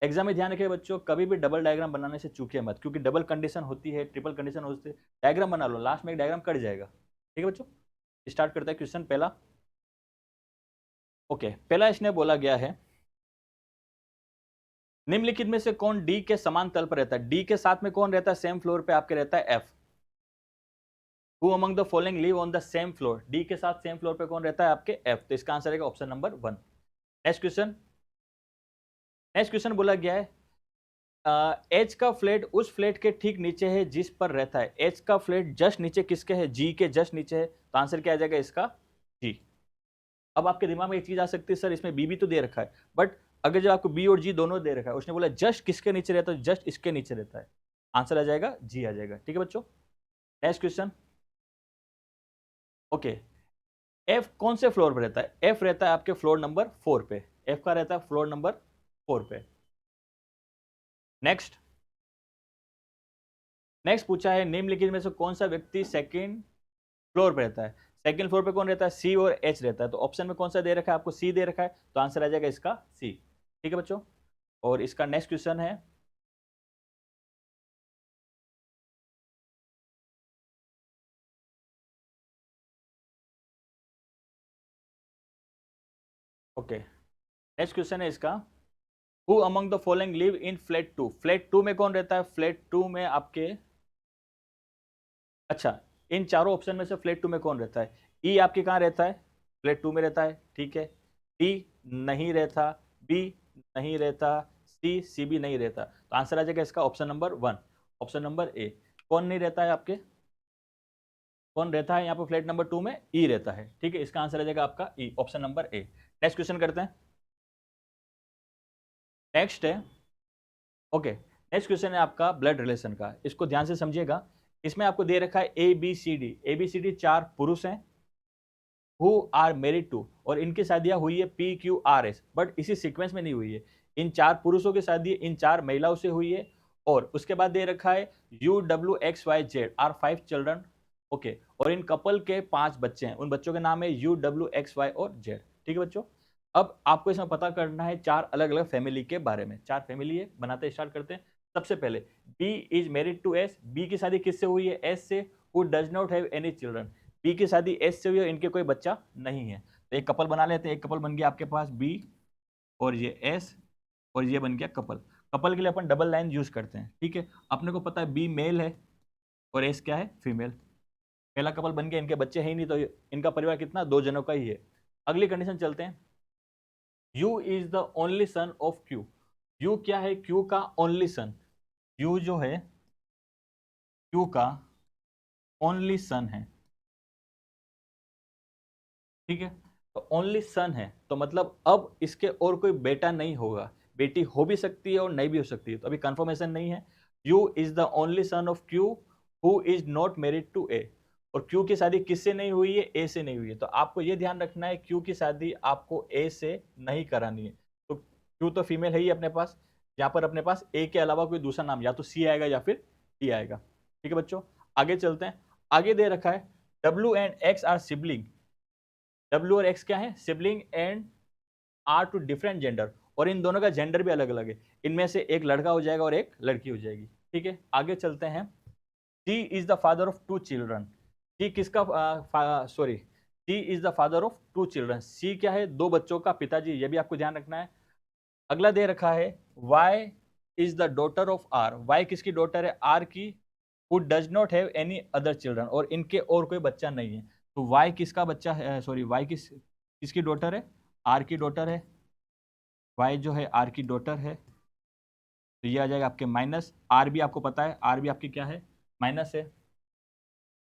एग्जाम में ध्यान रखिए बच्चों, कभी भी डबल डायग्राम बनाने से चूकिए मत, क्योंकि डबल कंडीशन होती है, ट्रिपल कंडीशन होती है। डायग्राम बना लो, लास्ट में एक डायग्राम कट जाएगा। ठीक है बच्चों, स्टार्ट करते हैं क्वेश्चन पहला। ओके, पहला इसने बोला गया है, निम्नलिखित में से कौन डी के समान तल पर रहता है। डी के साथ में कौन रहता है, सेम फ्लोर पे आपके रहता है F. Who among the following live on the same floor. D के साथ सेम फ्लोर पे कौन रहता है आपके, एफ। तो इसका आंसर है option number 1। Next question, next question बोला गया है एच का फ्लैट उस फ्लैट के ठीक नीचे है जिस पर रहता है। एच का फ्लैट जस्ट नीचे किसके है, जी के जस्ट नीचे है, तो आंसर क्या आ जाएगा इसका, जी। अब आपके दिमाग में एक चीज आ सकती है, सर इसमें बी भी तो दे रखा है, बट अगर जब आपको बी और जी दोनों दे रखा है, उसने बोला जस्ट किसके नीचे रहता है, जस्ट इसके नीचे रहता है, आंसर आ जाएगा जी आ जाएगा। ठीक है बच्चों, नेक्स्ट क्वेश्चन। ओके, एफ कौन से फ्लोर पे रहता है? एफ रहता है आपके फ्लोर नंबर 4 पे। एफ का रहता है फ्लोर नंबर 4 पे। नेक्स्ट, नेक्स्ट पूछा है निम्नलिखित में से कौन सा व्यक्ति सेकंड फ्लोर पे रहता है? सेकंड फ्लोर पे कौन रहता है? सी और एच रहता है। तो ऑप्शन में कौन सा दे रखा है आपको? सी दे रखा है, तो आंसर आ जाएगा इसका सी। ठीक है बच्चों, और इसका नेक्स्ट क्वेश्चन है, ओके, नेक्स्ट क्वेश्चन है इसका, who among the following live in flat 2? Flat 2 में कौन रहता है? फ्लैट 2 में आपके, अच्छा, इन चारों ऑप्शन में से फ्लैट 2 में कौन रहता है? ई आपके कहाँ रहता है? फ्लैट 2 में रहता है, ठीक है। डी नहीं रहता, बी नहीं रहता, सी भी नहीं रहता, तो आंसर आ जाएगा इसका ऑप्शन नंबर 1, ऑप्शन नंबर ए। कौन नहीं रहता है आपके? कौन रहता है यहाँ पे फ्लैट नंबर 2 में? ई रहता है, ठीक है। इसका आंसर आ जाएगा आपका E, option number A. Next question करते हैं। नेक्स्ट है, ओके, नेक्स्ट क्वेश्चन है आपका ब्लड रिलेशन का। इसको ध्यान से समझिएगा। इसमें आपको दे रखा है A B C D. A B C D 4 पुरुष हैं, हु आर मैरिड टू, और इनकी शादियां हुई है P Q R S, but इसी सीक्वेंस में नहीं हुई है। इन 4 पुरुषों की शादी इन 4 महिलाओं से हुई है, और उसके बाद दे रखा है U W X Y Z are 5 children, okay, और इन कपल के 5 बच्चे हैं, उन बच्चों के नाम है यू डब्ल्यू एक्स वाई और जेड। ठीक है बच्चों, अब आपको इसमें पता करना है 4 अलग अलग फैमिली के बारे में। 4 फैमिली है, बनाते स्टार्ट करते हैं। सबसे पहले B is married to S. B की शादी किससे हुई है? एस से। Who does not have any children. B की शादी एस से हुई है, इनके कोई बच्चा नहीं है। तो एक कपल बना लेते हैं। एक कपल बन गया आपके पास बी और ये एस, और ये बन गया कपल। कपल के लिए अपन डबल लाइन यूज करते हैं, ठीक है। अपने को पता है बी मेल है और एस क्या है? फीमेल। पहला कपल बन गया, इनके बच्चे हैं ही नहीं, तो इनका परिवार कितना? 2 जनों का ही है। अगली कंडीशन चलते हैं, U is the only son of Q। U क्या है? Q का ओनली सन। U जो है Q का ओनली सन है, ठीक है। तो ओनली सन है, तो मतलब अब इसके और कोई बेटा नहीं होगा। बेटी हो भी सकती है और नहीं भी हो सकती है, तो अभी कंफर्मेशन नहीं है। U is the only son of Q who is not married to A. और क्यू की शादी किससे नहीं हुई है? ए से नहीं हुई है। तो आपको यह ध्यान रखना है क्यू की शादी आपको ए से नहीं करानी है। तो क्यू तो फीमेल है ही अपने पास, यहाँ पर अपने पास ए के अलावा कोई दूसरा नाम या तो सी आएगा या फिर टी आएगा। ठीक है बच्चों, आगे चलते हैं। आगे दे रखा है W and X are sibling. W और एक्स क्या है? Sibling and are two different gender, और इन दोनों का जेंडर भी अलग अलग है। इनमें से एक लड़का हो जाएगा और एक लड़की हो जाएगी, ठीक है। आगे चलते हैं। C is the father of 2 children. C किसका sorry, C is the father of 2 children. C क्या है? 2 बच्चों का पिताजी, ये भी आपको ध्यान रखना है। अगला दे रखा है Y is the daughter of R. Y किसकी डॉटर है? आर की। Who does not have any other children, और इनके और कोई बच्चा नहीं है। तो वाई किसका बच्चा है? सॉरी, वाई किसकी डॉटर है? आर की डॉटर है। वाई जो है आर की डॉटर है, तो ये आ जाएगा आपके माइनस। आर भी आपको पता है, आर भी आपकी क्या है? माइनस है।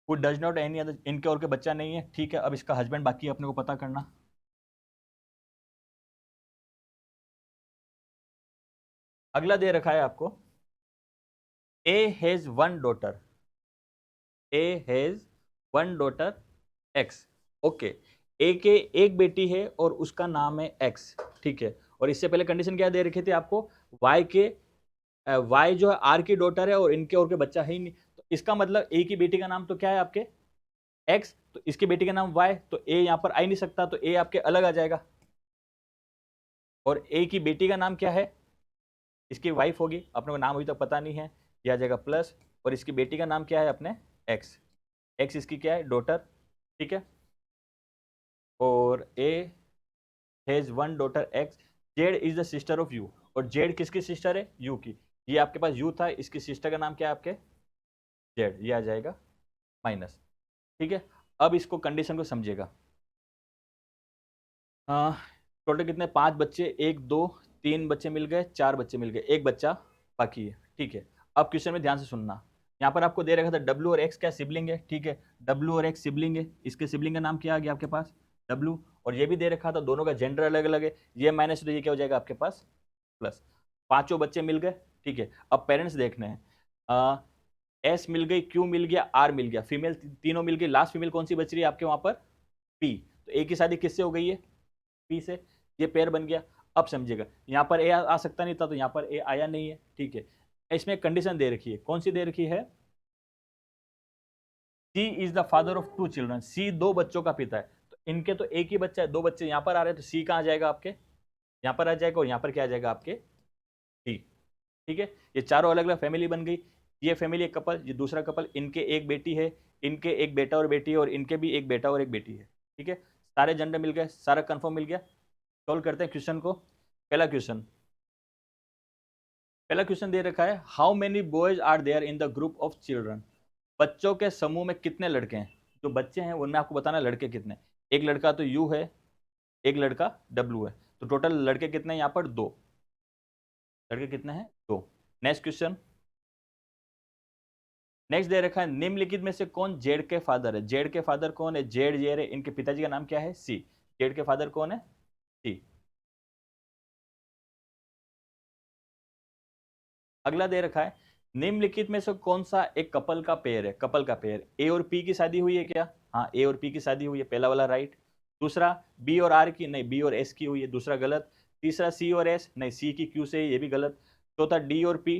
Who does not any other, इनके और के बच्चा नहीं है, ठीक है। अब इसका हस्बैंड बाकी है अपने को पता करना। अगला दे रखा है आपको A has 1 daughter. A has 1 daughter X, okay. A के एक बेटी है और उसका नाम है एक्स, ठीक है। और इससे पहले कंडीशन क्या दे रखी थी आपको? वाई के, वाई जो है आर की डॉटर है और इनके और के बच्चा है ही नहीं। तो इसका मतलब ए की बेटी का नाम तो क्या है आपके? एक्स। तो इसकी बेटी का नाम वाई, तो ए यहां पर आ ही नहीं सकता, तो ए आपके अलग आ जाएगा। और ए की बेटी का नाम क्या है? इसकी वाइफ होगी, अपने को नाम अभी तक पता नहीं है, यह आ जाएगा प्लस। और इसकी बेटी का नाम क्या है अपने? एक्स। एक्स इसकी क्या है? डॉटर, ठीक है। और ए has 1 daughter x. Z is the sister of you, और जेड किसकी सिस्टर है? यू की। ये आपके पास यू था, इसकी सिस्टर का नाम क्या है आपके? जेड, ये आ जाएगा माइनस, ठीक है। अब इसको कंडीशन को समझिएगा। टोटल कितने? 5 बच्चे, 1 2 3 बच्चे मिल गए, 4 बच्चे मिल गए, एक बच्चा बाकी है, ठीक है। अब क्वेश्चन में ध्यान से सुनना। यहाँ पर आपको दे रखा था डब्ल्यू और एक्स क्या सिबलिंग है, ठीक है। डब्ल्यू और एक्स सिबलिंग है, इसके सिबलिंग का नाम क्या आ गया आपके पास? W, और ये भी दे रखा था, दोनों का जेंडर अलग अलग है, ये माइनस तो ये क्या हो जाएगा आपके पास प्लस। पांचों बच्चे मिल गए, ठीक है। अब पेरेंट्स देखने हैं, S मिल गई, Q मिल गया, R मिल गया, फीमेल तीनों मिल गई, लास्ट फीमेल कौन सी बच रही है आपके वहां पर, P। तो A की शादी किससे हो गई है, P से, ये पेयर बन गया। अब समझिएगा, यहाँ पर A आ सकता नहीं था, तो यहाँ पर A आया नहीं है, ठीक है। इसमें कंडीशन दे रखी है, कौन सी दे रखी है, C is the father of 2 children, C 2 बच्चों का पिता है। तो इनके तो एक ही बच्चा है, 2 बच्चे यहाँ पर आ रहे हैं, तो C कहाँ आ जाएगा आपके, यहाँ पर आ जाएगा, और यहाँ पर क्या आ जाएगा आपके D, ठीक है। ये चारों अलग अलग फैमिली बन गई, ये फैमिली एक कपल, ये दूसरा कपल, इनके एक बेटी है, इनके एक बेटा और बेटी है, और इनके भी एक बेटा और एक बेटी है, ठीक है। सारे जेंडर मिल गए, सारा कंफर्म मिल गया। सॉल्व करते हैं क्वेश्चन को। पहला क्वेश्चन दे रखा है, how many boys are there in the group of children, बच्चों के समूह में कितने लड़के हैं, जो बच्चे हैं उनमें आपको बताना लड़के कितने, एक लड़का तो U है, एक लड़का W है, तो टोटल लड़के कितने हैं यहाँ पर, 2 लड़के कितने हैं, 2। नेक्स्ट क्वेश्चन, नेक्स्ट दे रखा है, निम्नलिखित में से कौन जेड के फादर है, जेड के फादर कौन है, जेड जेड है, इनके पिताजी का नाम क्या है, C, जेड के फादर कौन है, C। अगला दे रखा है, निम्नलिखित में से कौन सा एक कपल का पेयर है, कपल का पेयर, A और P की शादी हुई है क्या, हाँ A और P की शादी हुई है, पहला वाला राइट। दूसरा B और R की, नहीं B और S की हुई है, दूसरा गलत। तीसरा C और S, नहीं C की Q से, ये भी गलत। चौथा D और P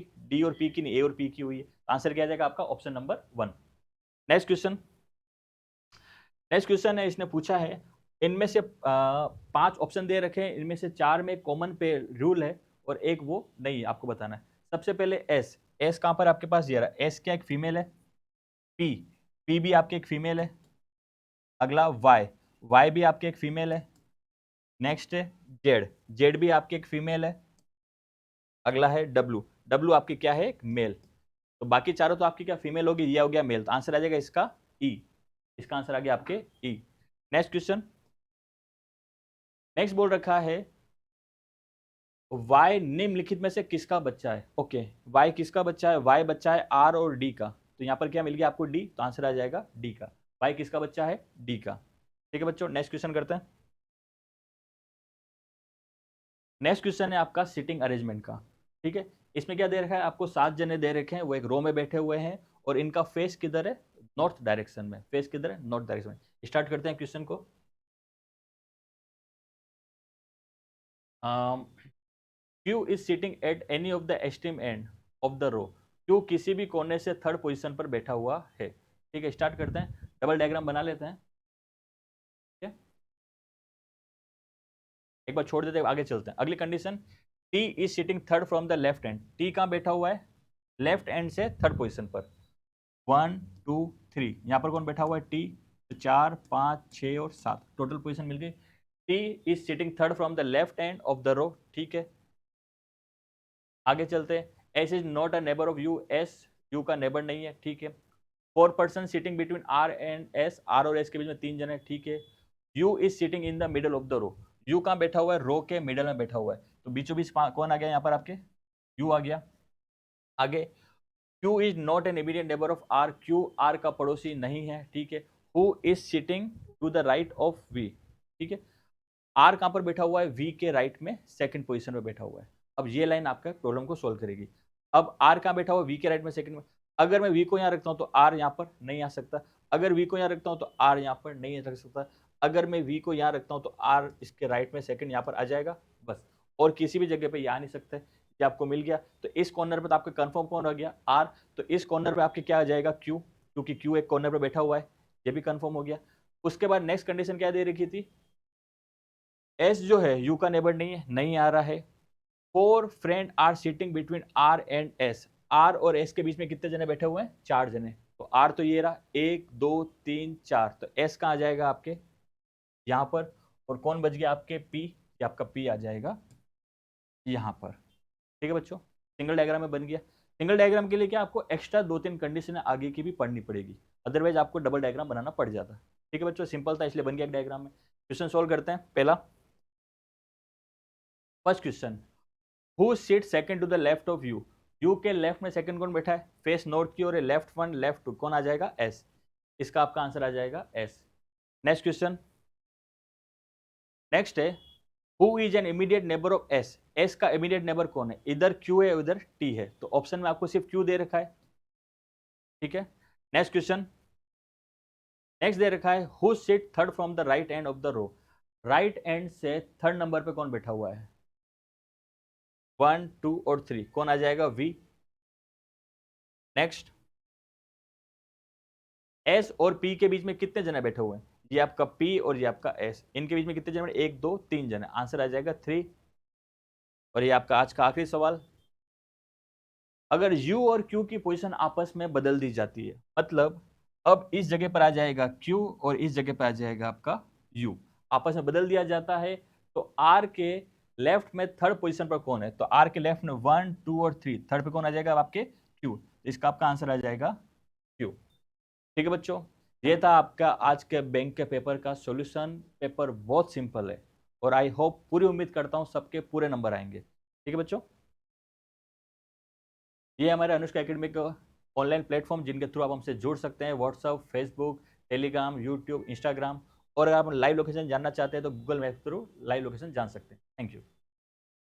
की नहीं, A और P की हुई है। आंसर क्या आ जाएगा आपका, option number 1। Next question, next question है, इसने पूछा है, इनमें से 5 ऑप्शन दे रखे हैं, इनमें से 4 में कॉमन पे रूल है और एक वो नहीं है, आपको बताना है। सबसे पहले S कहां पर आपके पास ये रहा, S क्या एक फीमेल है, P भी आपके एक फीमेल है। अगला Y भी आपके एक फीमेल है। नेक्स्ट है जेड भी आपके एक फीमेल है। अगला है W आपकी क्या है, एक मेल। तो बाकी चारों तो आपकी क्या फीमेल होगी, ये हो गया मेल, तो आंसर आ जाएगा इसका E, इसका आंसर आ गया आपके E। नेक्स्ट क्वेश्चन, नेक्स्ट बोल रखा है, Y निम्नलिखित में से किसका बच्चा है, ओके Y किसका बच्चा है, Y बच्चा है R और D का, तो यहां पर क्या मिल गया आपको D, तो आंसर आ जाएगा D का, Y किसका बच्चा है, D का, ठीक है बच्चों। नेक्स्ट क्वेश्चन करते हैं। नेक्स्ट क्वेश्चन है आपका सिटिंग अरेंजमेंट का, ठीक है। इसमें क्या दे रखा है आपको, 7 जने दे रखे हैं, वो एक रो में बैठे हुए हैं, और इनका फेस किधर है, नॉर्थ डायरेक्शन में, फेस किधर है, नॉर्थ डायरेक्शन में। स्टार्ट करते हैं क्वेश्चन को। Q is sitting at any of the extreme end of the row, Q किसी भी कोने से थर्ड पोजीशन पर बैठा हुआ है, ठीक है। स्टार्ट करते हैं, डबल डायग्राम बना लेते हैं, ठीक है। एक बार छोड़ देते हैं, आगे चलते हैं। अगली condition, T is sitting third from the left and, T कहां बैठा हुआ है, लेफ्ट एंड से थर्ड पोजीशन पर। 1 2 3, यहाँ पर कौन बैठा हुआ है, T, तो 4 5 6 और 7 टोटल पोजीशन मिल गई। T is sitting third from the left end of the row, ठीक है। आगे चलते हैं, S is not a neighbour of U, S U का नेबर नहीं है, ठीक है। 4 person sitting between R and S, R और S के बीच में 3 जन है, ठीक है। U is sitting in the middle of the row, U कहाँ बैठा हुआ है, रो के मिडल में बैठा हुआ है, तो बीचों बीच कौन आ गया यहाँ पर आपके, U आ गया। आगे, Q is not an immediate neighbour of R, Q R का पड़ोसी नहीं है, ठीक है। Who is sitting to the right of V, ठीक है। R कहां पर बैठा हुआ है, V के राइट में सेकंड पोजीशन में बैठा हुआ है। अब ये लाइन आपका प्रॉब्लम को सोल्व करेगी। अब R कहां बैठा हुआ है, V के राइट में सेकंड में। अगर मैं V को यहां रखता हूं तो R यहां पर नहीं आ सकता, अगर V को यहां रखता हूं तो R यहां पर नहीं रख सकता, अगर मैं V को यहां रखता हूं तो R इसके राइट में सेकंड यहां पर आ जाएगा, बस। और किसी भी जगह पे ये आ नहीं सकता है। ये आपको मिल गया, तो इस कॉर्नर पर तो आपका कंफर्म कौन हो गया, R। तो इस कॉर्नर पे आपके क्या आ जाएगा, Q, क्योंकि Q एक कॉर्नर पर बैठा हुआ है, ये भी कंफर्म हो गया। उसके बाद नेक्स्ट कंडीशन क्या दे रखी थी, S जो है U का नेबर नहीं है, नहीं आ रहा है। 4 friend are sitting between R and S, R और S के बीच में कितने जने बैठे हुए हैं, 4 जने। तो R तो ये रहा 1 2 3 4, तो S कहाँ आ जाएगा आपके यहाँ पर, और कौन बच गया आपके P, ये आपका P आ जाएगा यहाँ पर, ठीक है बच्चों। सिंगल डायग्राम में बन गया। सिंगल डायग्राम के लिए क्या आपको एक्स्ट्रा 2-3 कंडीशन आगे की भी पढ़नी पड़ेगी, अदरवाइज आपको डबल डायग्राम बनाना पड़ जाता, ठीक है बच्चों। सिंपल था इसलिए बन गया एक डायग्राम में। क्वेश्चन सोल्व करते हैं। पहला, first question, who seat second to the left of U, U के लेफ्ट में सेकंड कौन बैठा है, फेस नॉर्थ की ओर है, लेफ्ट 1 लेफ्ट 2, कौन आ जाएगा, एस। इसका आपका आंसर आ जाएगा एस। नेक्स्ट क्वेश्चन, नेक्स्ट है who is an immediate neighbour of S, S का इमीडिएट नेबर कौन है, इधर क्यू है इधर टी है, तो ऑप्शन में आपको सिर्फ क्यू दे रखा है, ठीक है। नेक्स्ट क्वेश्चन, नेक्स्ट दे रखा है who sit third from the right end of the row, right end से थर्ड नंबर पे कौन बैठा हुआ है, 1 2 और 3, कौन आ जाएगा, वी। नेक्स्ट, एस और पी के बीच में कितने जने बैठे हुए हैं, ये आपका पी और ये आपका एस, इनके बीच में कितने जने, 1 2 3 जने, आंसर आ जाएगा 3। और ये आपका आज का आखिरी सवाल, अगर U और Q की पोजीशन आपस में बदल दी जाती है, मतलब अब इस जगह पर आ जाएगा Q और इस जगह पर आ जाएगा आपका U, आपस में बदल दिया जाता है, तो R के लेफ्ट में थर्ड पोजीशन पर कौन है, तो R के लेफ्ट में 1 2 और 3, थर्ड पे कौन आ जाएगा आपके Q, इसका आपका आंसर आ जाएगा Q। ठीक है बच्चों, ये था आपका आज के बैंक के पेपर का सॉल्यूशन। पेपर बहुत सिंपल है और आई होप, पूरी उम्मीद करता हूँ सबके पूरे नंबर आएंगे। ठीक है बच्चों, ये हमारे अनुष्का एकेडमी का ऑनलाइन प्लेटफॉर्म जिनके थ्रू आप हमसे जुड़ सकते हैं, WhatsApp, Facebook, Telegram, YouTube, Instagram, और अगर आप लाइव लोकेशन जानना चाहते हैं तो गूगल मैप के थ्रू लाइव लोकेशन जान सकते हैं। Thank you.